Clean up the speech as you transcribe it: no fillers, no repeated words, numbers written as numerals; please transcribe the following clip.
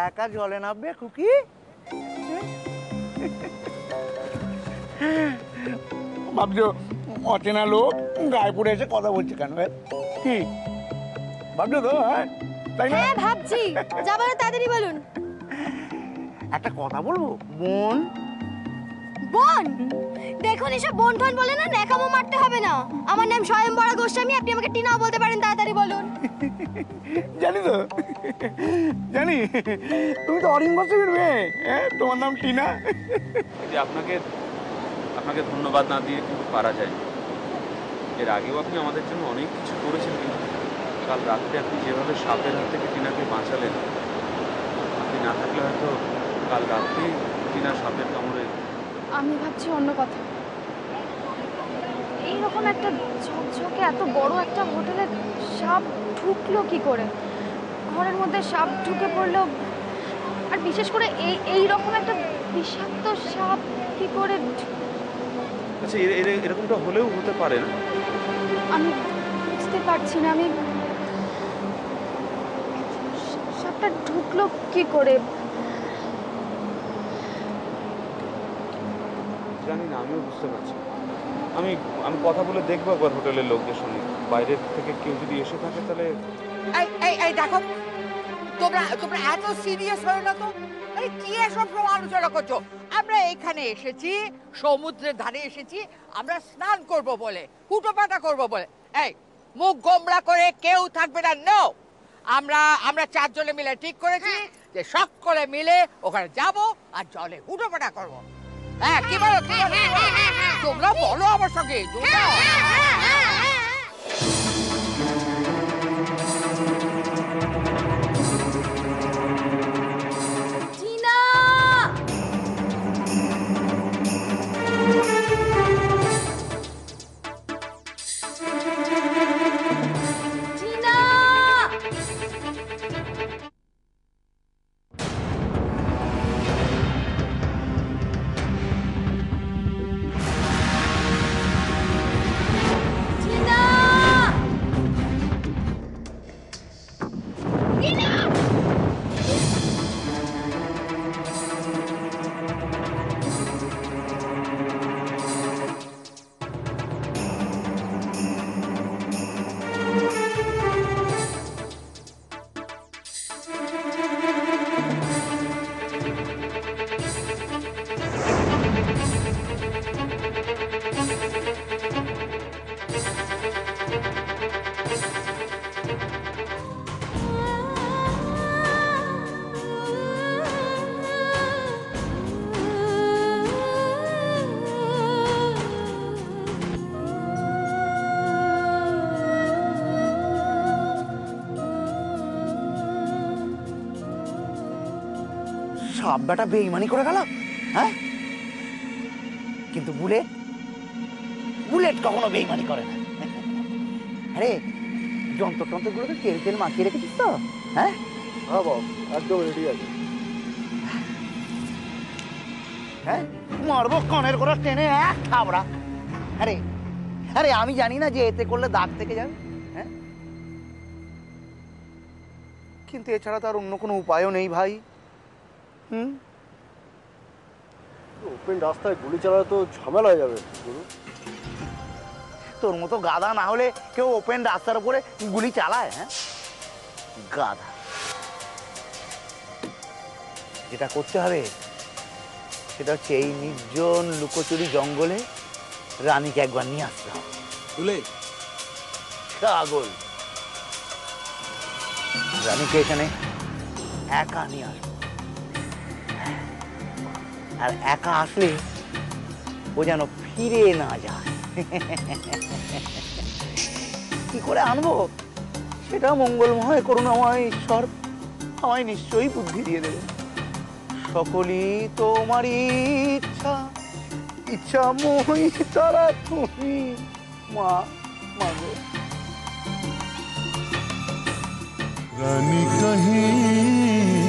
একা জলে নামবে খুকি? ভাবছো অচেনা লোক গায়ে পড়ে এসে কথা বলছে কেন? কি ভাবছো তো? তাই না? হ্যাঁ ভাবছি। যাবার তাড়াতাড়ি বলুন। একটা কথা বলবো বোন? বোন? দেখুন এসব বোন ঠন বলে না ন্যাকামো মারতে হবে না। আমার নাম স্বয়ম্বরা গোস্বামী, আপনি আমাকে টিনাও বলতে পারেন। তাড়াতাড়ি বলুন। জানি তো, জানি তুমি তো অরিন বসুর মেয়ে। তোমার নাম টিনা। আপনাকে আপনাকে ধন্যবাদ না দিয়ে কিন্তু পারা যায়। এর আগেও আপনি আমাদের জন্য অনেক কিছু করেছেন, কিন্তু কাল রাত্রে আপনি যেভাবে সাপের হাত থেকে টিনাকে বাঁচালেন, আপনি না থাকলে হয়তো কাল রাত্রেই টিনা সাপের কামড়ে। আমি ভাবছি অন্য কথা। এইরকম একটা ঝকঝকে এত বড় একটা হোটেলে সাপ ঢুকলো কি করে? ঘরের মধ্যে সাপ ঢুকে পড়লো, আর বিশেষ করে এই রকম একটা বিষাক্ত সাপ কি করে? আচ্ছা, এরকমটা হলেও হতে পারে না? আমি বুঝতে পারছি না। আমি সাপটা ঢুকলো কি করে? জানি না, আমিও বুঝতে পারছি। আমি কথা বলে দেখবো একবার হোটেলের লোকদের সঙ্গে। বাইরের থেকে কেউ যদি এসে থাকে তাহলে। এই দেখো, তোমরা এত সিরিয়াস হয়ে না তো। আরে কি এসব আলোচনা করছো? আমরা এখানে এসেছি, সমুদ্রের ধারে এসেছি আমরা স্নান করব বলে, হুটোপাটা করব বলে। এই মুখ গোমড়া করে কেউ থাকবে না। নো, আমরা চারজনে মিলে ঠিক করেছি যে সকলে মিলে ওখানে যাব আর জলে হুটোপাটা করব। হ্যাঁ, কি বলো? তোমরা বলো আমার সঙ্গে। সাপ বেটা বেইমানি করে গেল। হ্যাঁ, কিন্তু বুলেট কখনো বেইমানি করে না। আরে যন্ত্র গুলো তো তেল মাখিয়ে রেখেছিস তো? হ্যাঁ বাবা, একদম রেডি আছে। হ্যাঁ, মারবো কনের করে টেনে এক থাবড়া। আরে আরে আমি জানি না যে এতে করলে দাগ থেকে যাবে। হ্যাঁ, কিন্তু এছাড়া তো আর অন্য কোনো উপায়ও নেই ভাই। ওপেন রাস্তায় গুলি চালালে তো ঝামেলা হয়ে যাবে। তোর মতো গাধা না হলে কেউ ওপেন রাস্তার উপরে গুলি চালায়? হ্যাঁ, গাধা। যেটা করতে হবে সেটা হচ্ছে এই নির্জন লুকোচুরি জঙ্গলে রানীকে একবার নিয়ে আসতে হবে। ছাগল, রানীকে এখানে একা নিয়ে আসবো। আর একা আসলে ও যেন ফিরে না যায়। কি করে আনবো সেটা মঙ্গলময় করুণাময় ঈশ্বর আমায় নিশ্চয়ই বুদ্ধি দিয়ে দেবে। সকলই তোমার ইচ্ছা, ইচ্ছা মই তারা তুমি মা মাগো। রানী কहीं